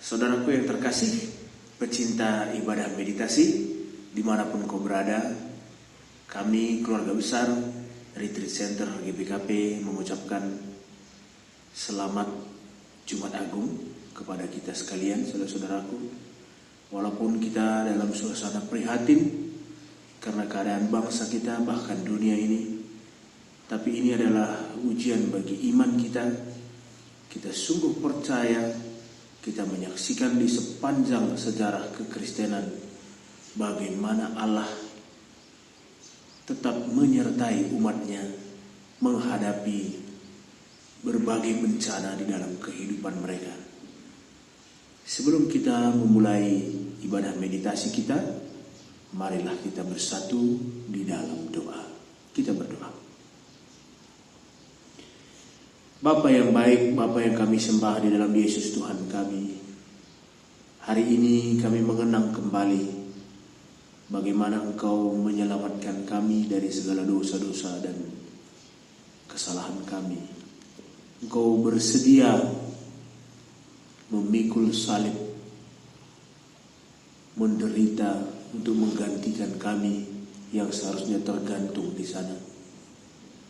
Saudaraku yang terkasih, pecinta ibadah meditasi, dimanapun kau berada, kami keluarga besar Retreat Center GBKP mengucapkan selamat Jumat Agung kepada kita sekalian, saudara-saudaraku. Walaupun kita dalam suasana prihatin karena keadaan bangsa kita, bahkan dunia ini, tapi ini adalah ujian bagi iman kita. Kita sungguh percaya, kita menyaksikan di sepanjang sejarah kekristenan bagaimana Allah tetap menyertai umatnya menghadapi berbagai bencana di dalam kehidupan mereka. Sebelum kita memulai ibadah meditasi kita, marilah kita bersatu di dalam doa. Kita berdoa. Bapa yang baik, Bapa yang kami sembah di dalam Yesus Tuhan kami, hari ini kami mengenang kembali bagaimana Engkau menyelamatkan kami dari segala dosa-dosa dan kesalahan kami. Engkau bersedia memikul salib, menderita untuk menggantikan kami yang seharusnya tergantung di sana.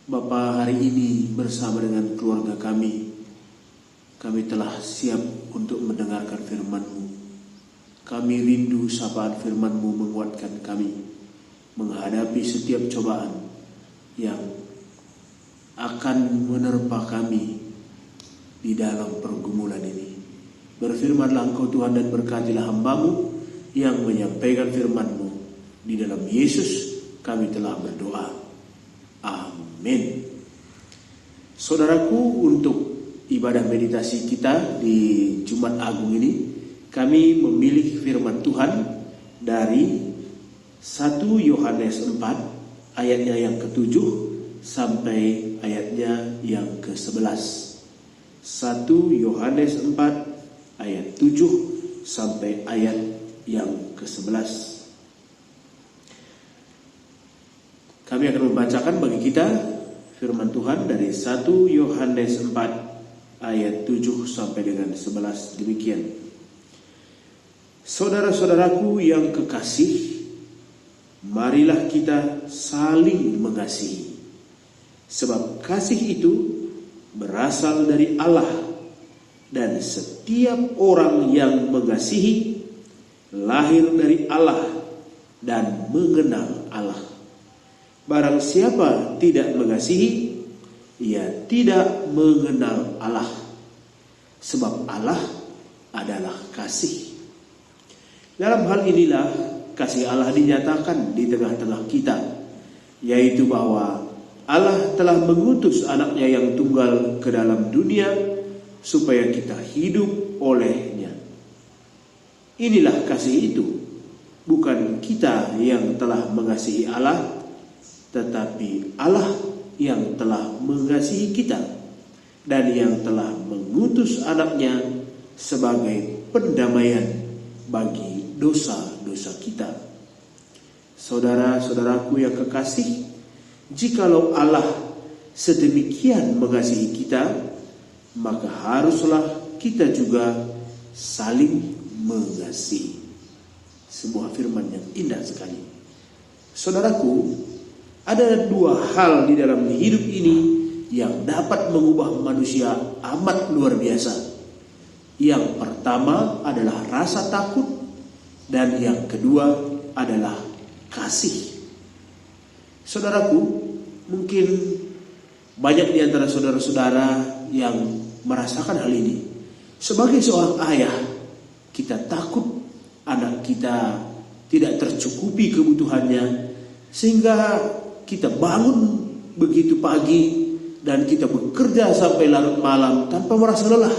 Bapa, hari ini bersama dengan keluarga kami telah siap untuk mendengarkan firman-Mu. Kami rindu sapaan firman-Mu menguatkan kami menghadapi setiap cobaan yang akan menerpa kami di dalam pergumulan ini. Berfirmanlah Engkau Tuhan dan berkatilah hamba-Mu yang menyampaikan firman-Mu. Di dalam Yesus kami telah berdoa. Amin. Saudaraku, untuk ibadah meditasi kita di Jumat Agung ini, kami memilih firman Tuhan dari 1 Yohanes 4 ayatnya yang ke-7 sampai ayatnya yang ke-11. 1 Yohanes 4 ayat 7 sampai ayat yang ke-11. Kami akan membacakan bagi kita firman Tuhan dari 1 Yohanes 4 ayat 7 sampai dengan 11 demikian. Saudara-saudaraku yang kekasih, marilah kita saling mengasihi. Sebab kasih itu berasal dari Allah, dan setiap orang yang mengasihi lahir dari Allah dan mengenal Allah. Barang siapa tidak mengasihi, ia tidak mengenal Allah, sebab Allah adalah kasih. Dalam hal inilah kasih Allah dinyatakan di tengah-tengah kita, yaitu bahwa Allah telah mengutus anaknya yang tunggal ke dalam dunia supaya kita hidup olehnya. Inilah kasih itu, bukan kita yang telah mengasihi Allah, tetapi Allah yang telah mengasihi kita dan yang telah mengutus anaknya sebagai pendamaian bagi dosa-dosa kita. Saudara-saudaraku yang kekasih, jikalau Allah sedemikian mengasihi kita, maka haruslah kita juga saling mengasihi. Sebuah firman yang indah sekali. Saudaraku, ada dua hal di dalam hidup ini yang dapat mengubah manusia amat luar biasa. Yang pertama adalah rasa takut, dan yang kedua adalah kasih. Saudaraku, mungkin banyak di antara saudara-saudara yang merasakan hal ini. Sebagai seorang ayah, kita takut anak kita tidak tercukupi kebutuhannya, sehingga kita bangun begitu pagi dan kita bekerja sampai larut malam tanpa merasa lelah.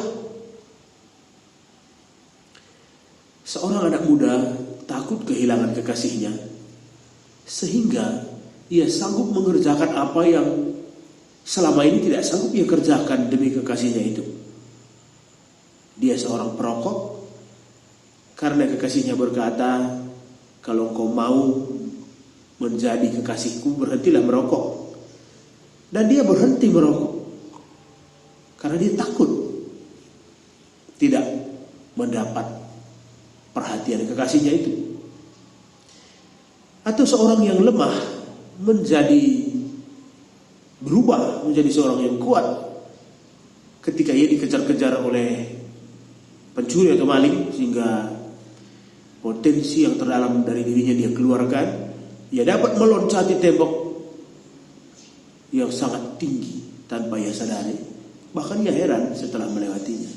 Seorang anak muda takut kehilangan kekasihnya, sehingga ia sanggup mengerjakan apa yang selama ini tidak sanggup ia kerjakan demi kekasihnya itu. Dia seorang perokok, karena kekasihnya berkata, kalau engkau mau menjadi kekasihku, berhentilah merokok. Dan dia berhenti merokok karena dia takut tidak mendapat perhatian kekasihnya itu. Atau seorang yang lemah berubah menjadi seorang yang kuat ketika ia dikejar-kejar oleh pencuri atau maling, sehingga potensi yang terdalam dari dirinya dia keluarkan. Ia dapat meloncati tembok yang sangat tinggi tanpa ia sadari. Bahkan ia heran setelah melewatinya.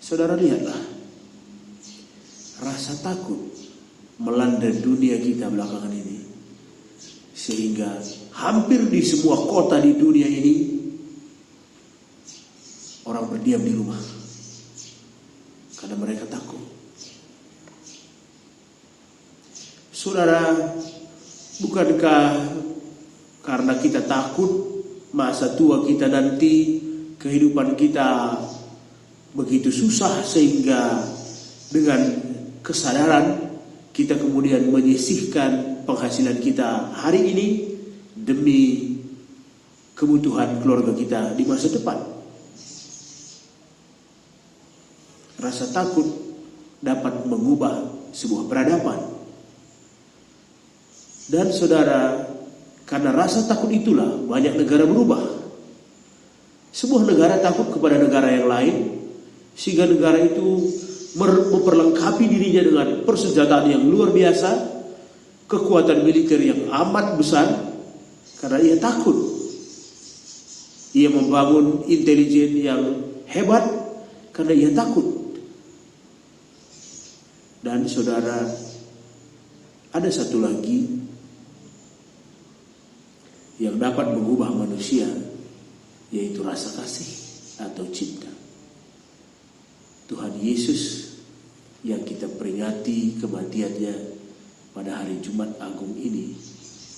Saudara, lihatlah, rasa takut melanda dunia kita belakangan ini, sehingga hampir di semua kota di dunia ini orang berdiam di rumah karena mereka takut. Saudara, bukankah karena kita takut masa tua kita nanti, kehidupan kita begitu susah, sehingga dengan kesadaran kita kemudian menyisihkan penghasilan kita hari ini demi kebutuhan keluarga kita di masa depan? Rasa takut dapat mengubah sebuah peradaban. Dan saudara, karena rasa takut itulah banyak negara berubah. Sebuah negara takut kepada negara yang lain, sehingga negara itu memperlengkapi dirinya dengan persenjataan yang luar biasa, kekuatan militer yang amat besar, karena ia takut. Ia membangun intelijen yang hebat karena ia takut. Dan saudara, ada satu lagi yang dapat mengubah manusia, yaitu rasa kasih atau cinta. Tuhan Yesus yang kita peringati kematiannya pada hari Jumat Agung ini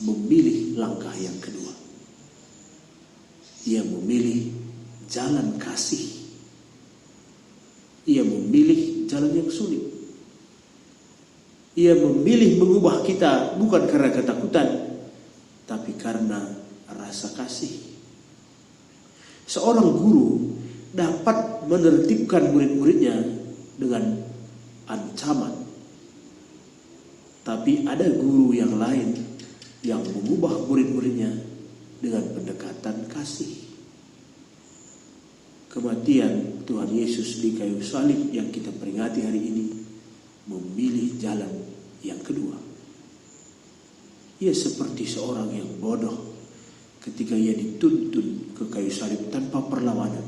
memilih langkah yang kedua. Ia memilih jalan kasih. Ia memilih jalan yang sulit. Ia memilih mengubah kita bukan karena ketakutan, tapi karena rasa kasih. Seorang guru dapat menertibkan murid-muridnya dengan ancaman, tapi ada guru yang lain yang mengubah murid-muridnya dengan pendekatan kasih. Kematian Tuhan Yesus di kayu salib yang kita peringati hari ini memilih jalan yang kedua. Ia seperti seorang yang bodoh ketika ia dituntun ke kayu salib tanpa perlawanan.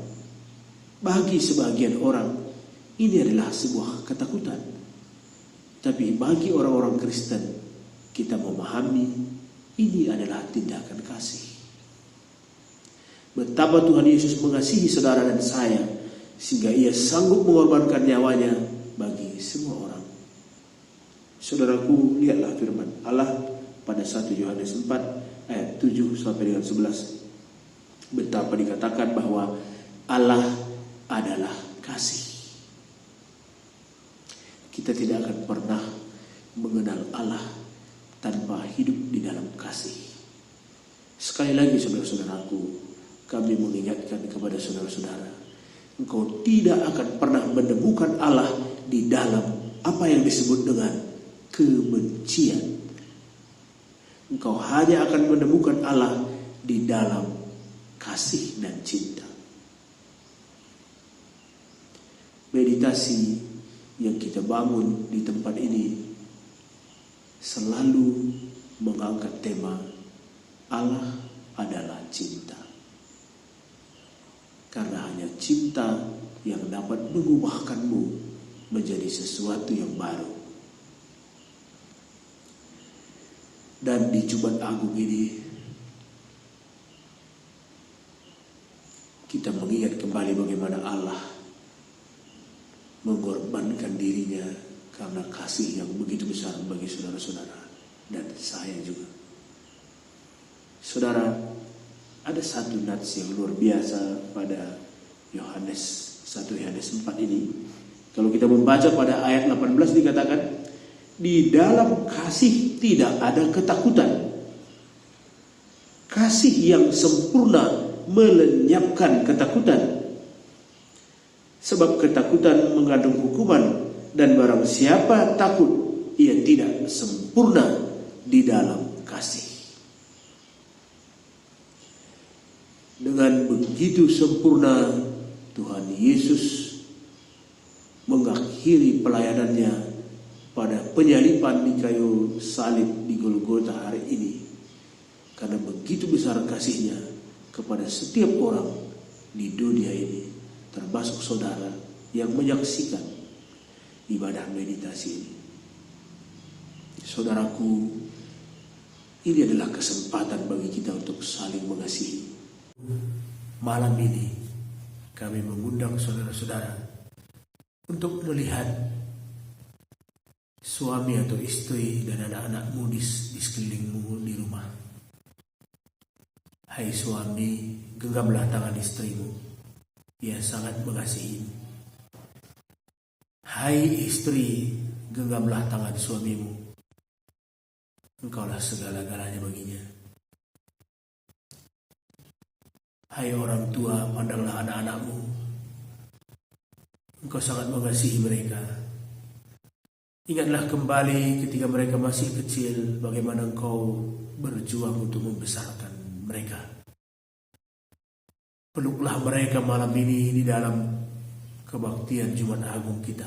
Bagi sebagian orang ini adalah sebuah ketakutan, tapi bagi orang-orang Kristen kita memahami ini adalah tindakan kasih. Betapa Tuhan Yesus mengasihi saudara dan saya sehingga ia sanggup mengorbankan nyawanya bagi semua orang. Saudaraku, lihatlah firman Allah pada 1 Yohanes 4 ayat 7 sampai dengan 11. Betapa dikatakan bahwa Allah adalah kasih. Kita tidak akan pernah mengenal Allah tanpa hidup di dalam kasih. Sekali lagi saudara-saudaraku, kami mengingatkan kepada saudara-saudara, engkau tidak akan pernah menemukan Allah di dalam apa yang disebut dengan kebencian. Engkau hanya akan menemukan Allah di dalam kasih dan cinta. Meditasi yang kita bangun di tempat ini selalu mengangkat tema Allah adalah cinta. Karena hanya cinta yang dapat mengubahkanmu menjadi sesuatu yang baru. Dan di Jumat Agung ini kita mengingat kembali bagaimana Allah mengorbankan dirinya karena kasih yang begitu besar bagi saudara-saudara dan saya juga. Saudara, ada satu nats yang luar biasa pada Yohanes 1 Yohanes 4 ini. Kalau kita membaca pada ayat 18 dikatakan, di dalam kasih tidak ada ketakutan. Kasih yang sempurna melenyapkan ketakutan. Sebab ketakutan mengandung hukuman, dan barang siapa takut, ia tidak sempurna di dalam kasih. Dengan begitu sempurna, Tuhan Yesus mengakhiri pelayanannya pada penyaliban di kayu salib di Golgota hari ini. Karena begitu besar kasihnya kepada setiap orang di dunia ini, termasuk saudara yang menyaksikan ibadah meditasi ini. Saudaraku, ini adalah kesempatan bagi kita untuk saling mengasihi. Malam ini kami mengundang saudara-saudara untuk melihat suami atau istri dan anak-anakmu di sekelilingmu di rumah. Hai suami, genggamlah tangan istrimu, ia sangat mengasihimu. Hai istri, genggamlah tangan suamimu, engkaulah segala-galanya baginya. Hai orang tua, pandanglah anak-anakmu, engkau sangat mengasihi mereka. Ingatlah kembali ketika mereka masih kecil, bagaimana engkau berjuang untuk membesarkan mereka. Peluklah mereka malam ini di dalam kebaktian Jumat Agung kita.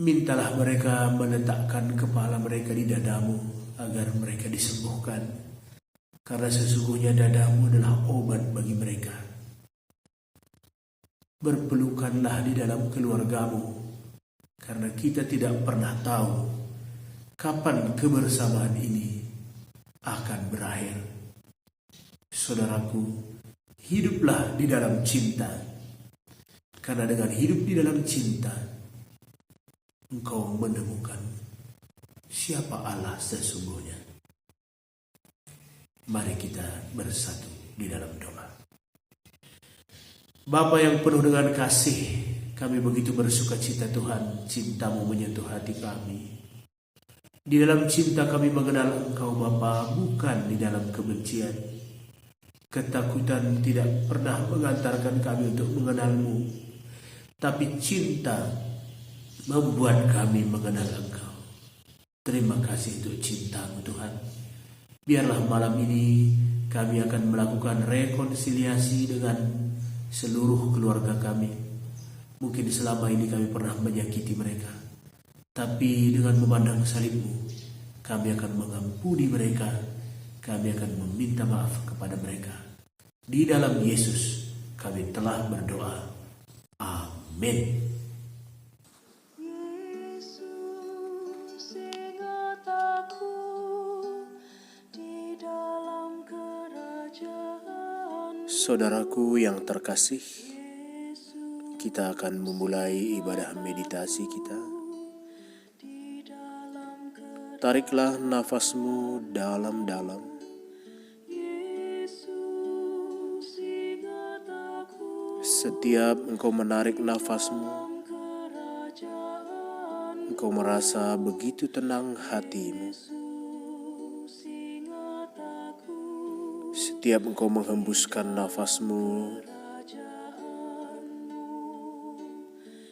Mintalah mereka meletakkan kepala mereka di dadamu agar mereka disembuhkan, karena sesungguhnya dadamu adalah obat bagi mereka. Berpelukanlah di dalam keluargamu, karena kita tidak pernah tahu kapan kebersamaan ini akan berakhir. Saudaraku, hiduplah di dalam cinta, karena dengan hidup di dalam cinta, engkau menemukan siapa Allah sesungguhnya. Mari kita bersatu di dalam doa. Bapa yang penuh dengan kasih, kami begitu bersuka cita Tuhan, cintamu menyentuh hati kami. Di dalam cinta kami mengenal Engkau Bapa, bukan di dalam kebencian. Ketakutan tidak pernah mengantarkan kami untuk mengenal-Mu, tapi cinta membuat kami mengenal Engkau. Terima kasih untuk cinta-Mu Tuhan. Biarlah malam ini kami akan melakukan rekonsiliasi dengan seluruh keluarga kami. Mungkin selama ini kami pernah menyakiti mereka, tapi dengan memandang salib-Mu, kami akan mengampuni mereka, kami akan meminta maaf kepada mereka. Di dalam Yesus kami telah berdoa. Amin. Yesus, ingat aku di dalam kerajaan. Saudaraku yang terkasih, kita akan memulai ibadah meditasi kita. Tariklah nafasmu dalam-dalam. Setiap engkau menarik nafasmu, engkau merasa begitu tenang hatimu. Setiap engkau menghembuskan nafasmu,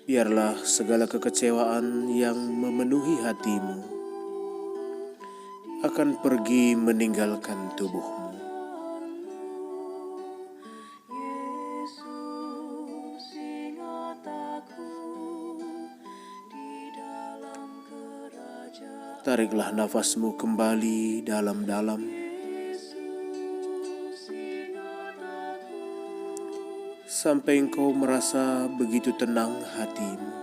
biarlah segala kekecewaan yang memenuhi hatimu akan pergi meninggalkan tubuhmu. Tariklah nafasmu kembali dalam-dalam. Sampai engkau merasa begitu tenang hatimu.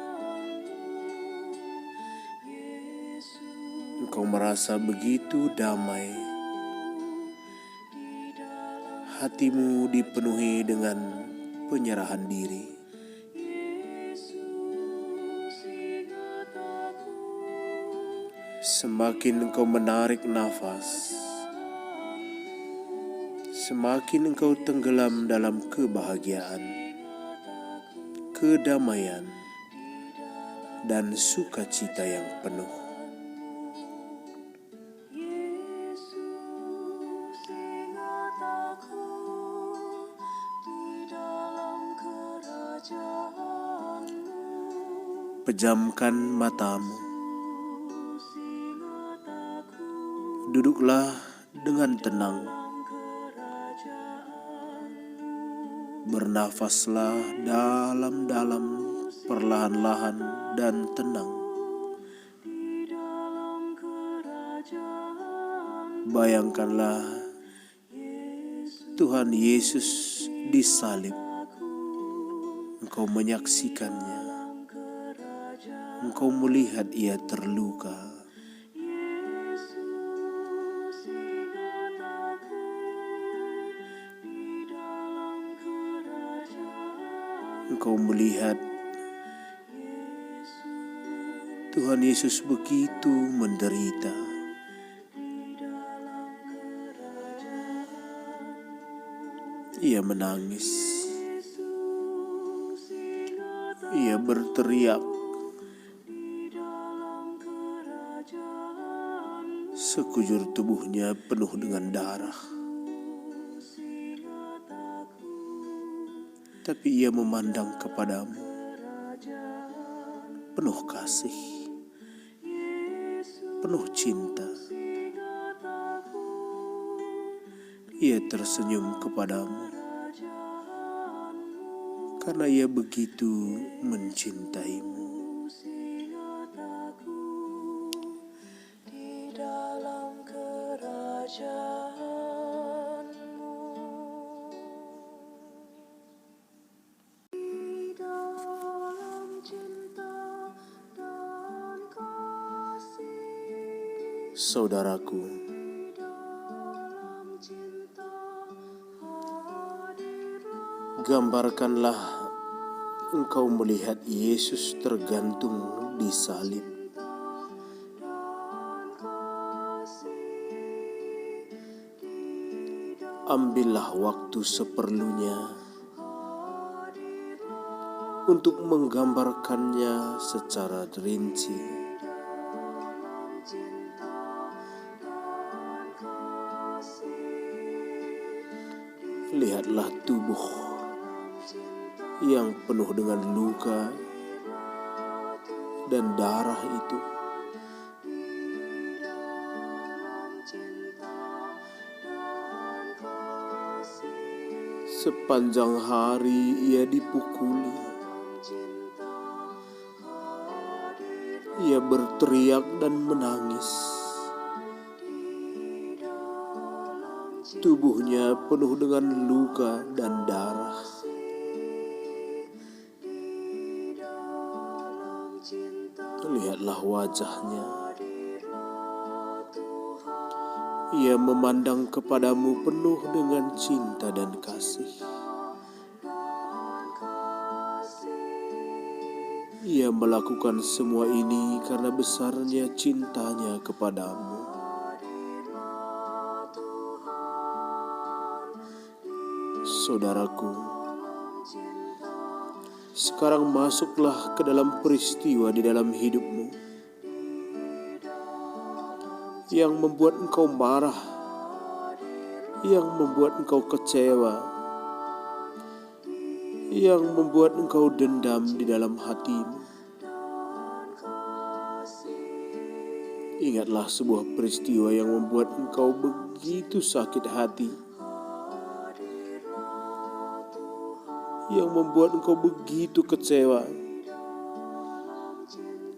Engkau merasa begitu damai. Hatimu dipenuhi dengan penyerahan diri. Semakin engkau menarik nafas, semakin engkau tenggelam dalam kebahagiaan, kedamaian, dan sukacita yang penuh. pejamkan matamu. Duduklah dengan tenang. Bernafaslah dalam-dalam, perlahan-lahan dan tenang. Bayangkanlah Tuhan Yesus disalib. Engkau menyaksikannya. Engkau melihat ia terluka. Engkau melihat Tuhan Yesus begitu menderita. Ia menangis. Ia berteriak. Sekujur tubuhnya penuh dengan darah. Tapi ia memandang kepadamu, penuh kasih, penuh cinta. Ia tersenyum kepadamu, karena ia begitu mencintaimu. Di dalam kerajaan Saudaraku, gambarkanlah engkau melihat Yesus tergantung di salib. Ambillah waktu seperlunya untuk menggambarkannya secara rinci. Lihatlah tubuh yang penuh dengan luka dan darah itu. Sepanjang hari ia dipukuli. Ia berteriak dan menangis. Tubuhnya penuh dengan luka dan darah. Lihatlah wajahnya. Ia memandang kepadamu penuh dengan cinta dan kasih. Ia melakukan semua ini karena besarnya cintanya kepadamu. Saudaraku, sekarang masuklah ke dalam peristiwa di dalam hidupmu yang membuat engkau marah, yang membuat engkau kecewa, yang membuat engkau dendam di dalam hatimu. Ingatlah sebuah peristiwa yang membuat engkau begitu sakit hati, yang membuat engkau begitu kecewa,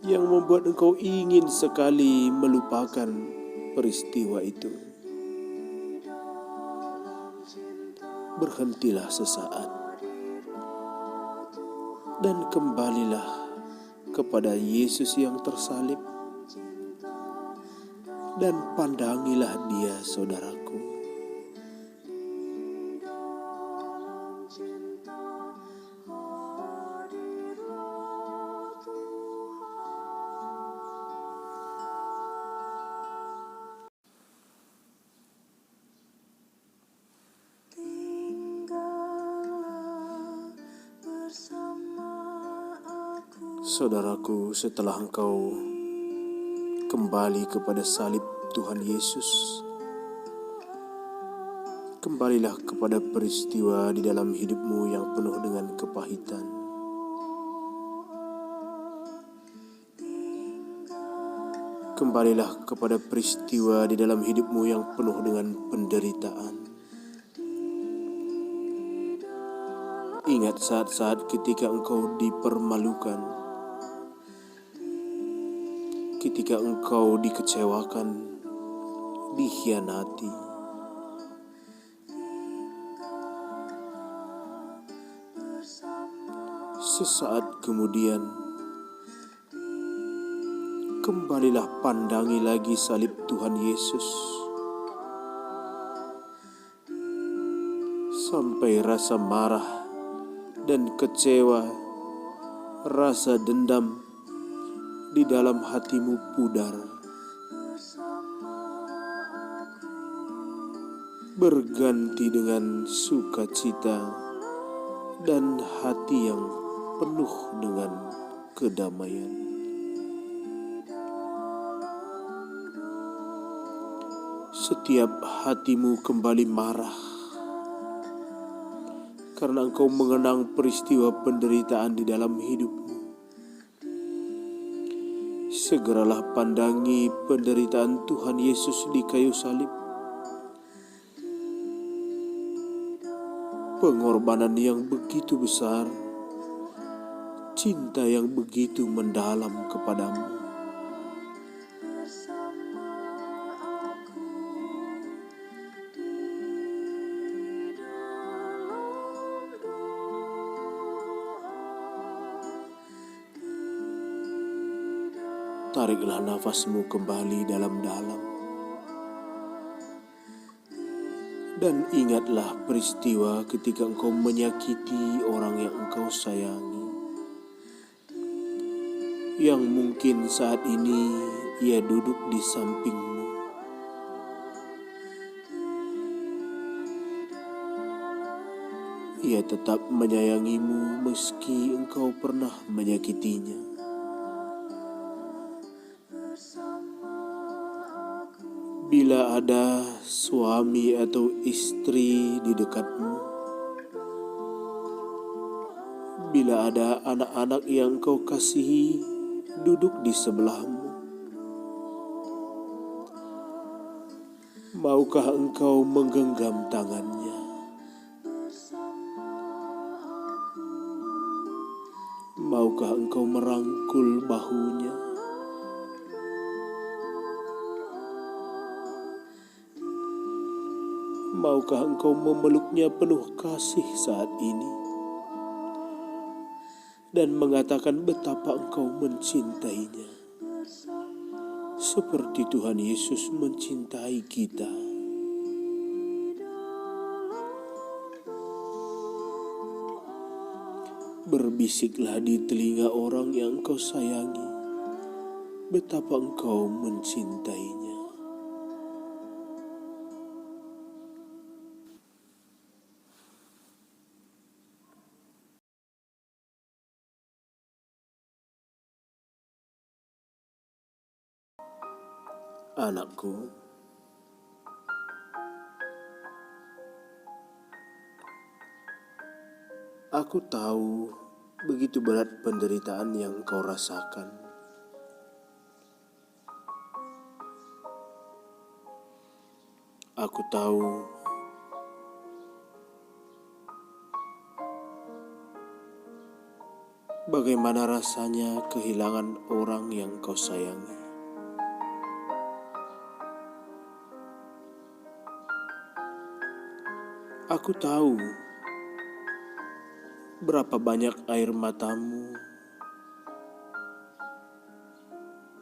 yang membuat engkau ingin sekali melupakan peristiwa itu. Berhentilah sesaat dan kembalilah kepada Yesus yang tersalib dan pandangilah Dia, saudaraku. Saudaraku, setelah engkau kembali kepada salib Tuhan Yesus, kembalilah kepada peristiwa di dalam hidupmu yang penuh dengan kepahitan. Kembalilah kepada peristiwa di dalam hidupmu yang penuh dengan penderitaan. Ingat saat-saat ketika engkau dipermalukan, ketika engkau dikecewakan, dikhianati. Sesaat kemudian, kembalilah pandangi lagi salib Tuhan Yesus. Sampai rasa marah dan kecewa, rasa dendam di dalam hatimu pudar. Berganti dengan sukacita dan hati yang penuh dengan kedamaian. Setiap hatimu kembali marah karena engkau mengenang peristiwa penderitaan di dalam hidupmu. Segeralah pandangi penderitaan Tuhan Yesus di kayu salib. Pengorbanan yang begitu besar, cinta yang begitu mendalam kepadamu. Tariklah nafasmu kembali dalam-dalam. Dan ingatlah peristiwa ketika engkau menyakiti orang yang engkau sayangi, yang mungkin saat ini ia duduk di sampingmu. Ia tetap menyayangimu meski engkau pernah menyakitinya. Bila ada suami atau istri di dekatmu, bila ada anak-anak yang engkau kasihi duduk di sebelahmu, maukah engkau menggenggam tangannya? Maukah engkau merangkul bahunya? Maukah engkau memeluknya penuh kasih saat ini dan mengatakan betapa engkau mencintainya, seperti Tuhan Yesus mencintai kita? Berbisiklah di telinga orang yang engkau sayangi betapa engkau mencintainya. Anakku, aku tahu begitu berat penderitaan yang kau rasakan. Aku tahu bagaimana rasanya kehilangan orang yang kau sayangi. Aku tahu berapa banyak air matamu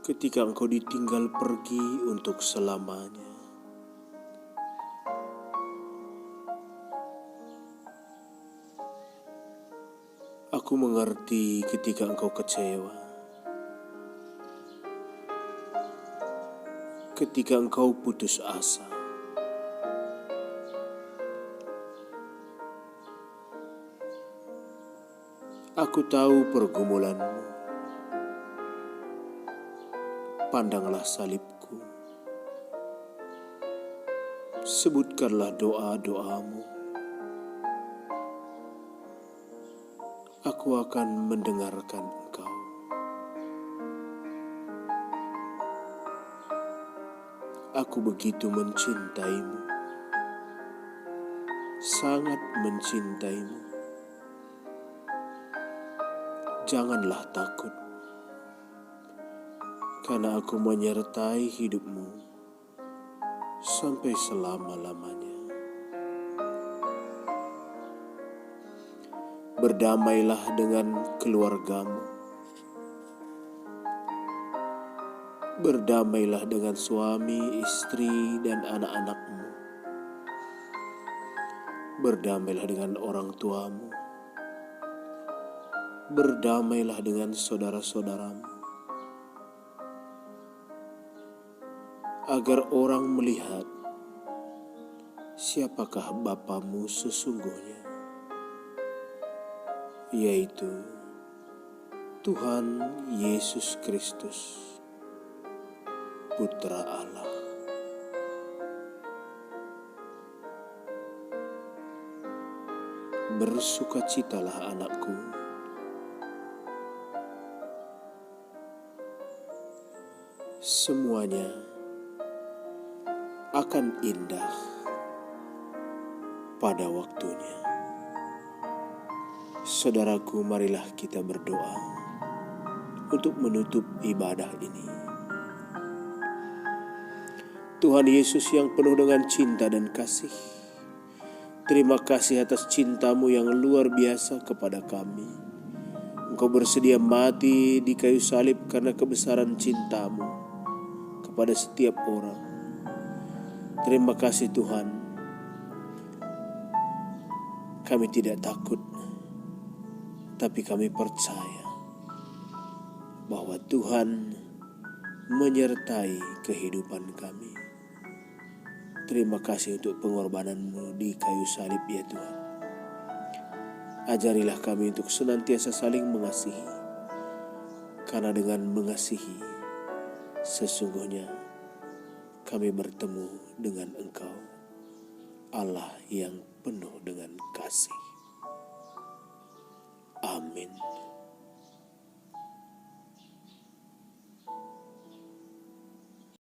ketika engkau ditinggal pergi untuk selamanya. Aku mengerti ketika engkau kecewa, ketika engkau putus asa. Aku tahu pergumulanmu. Pandanglah salibku. Sebutkanlah doa-doamu. Aku akan mendengarkan engkau. Aku begitu mencintaimu, sangat mencintaimu. Janganlah takut, karena aku menyertai hidupmu sampai selama-lamanya. Berdamailah dengan keluargamu, berdamailah dengan suami, istri, dan anak-anakmu. Berdamailah dengan orang tuamu, berdamailah dengan saudara-saudaramu, agar orang melihat siapakah Bapamu sesungguhnya, yaitu Tuhan Yesus Kristus, Putra Allah. Bersukacitalah anakku, semuanya akan indah pada waktunya. Saudaraku, marilah kita berdoa untuk menutup ibadah ini. Tuhan Yesus yang penuh dengan cinta dan kasih, terima kasih atas cintamu yang luar biasa kepada kami. Engkau bersedia mati di kayu salib karena kebesaran cintamu kepada setiap orang. Terima kasih Tuhan. Kami tidak takut, tapi kami percaya bahwa Tuhan menyertai kehidupan kami. Terima kasih untuk pengorbanan-Mu di kayu salib ya Tuhan. Ajarilah kami untuk senantiasa saling mengasihi, karena dengan mengasihi sesungguhnya kami bertemu dengan Engkau, Allah yang penuh dengan kasih. Amin.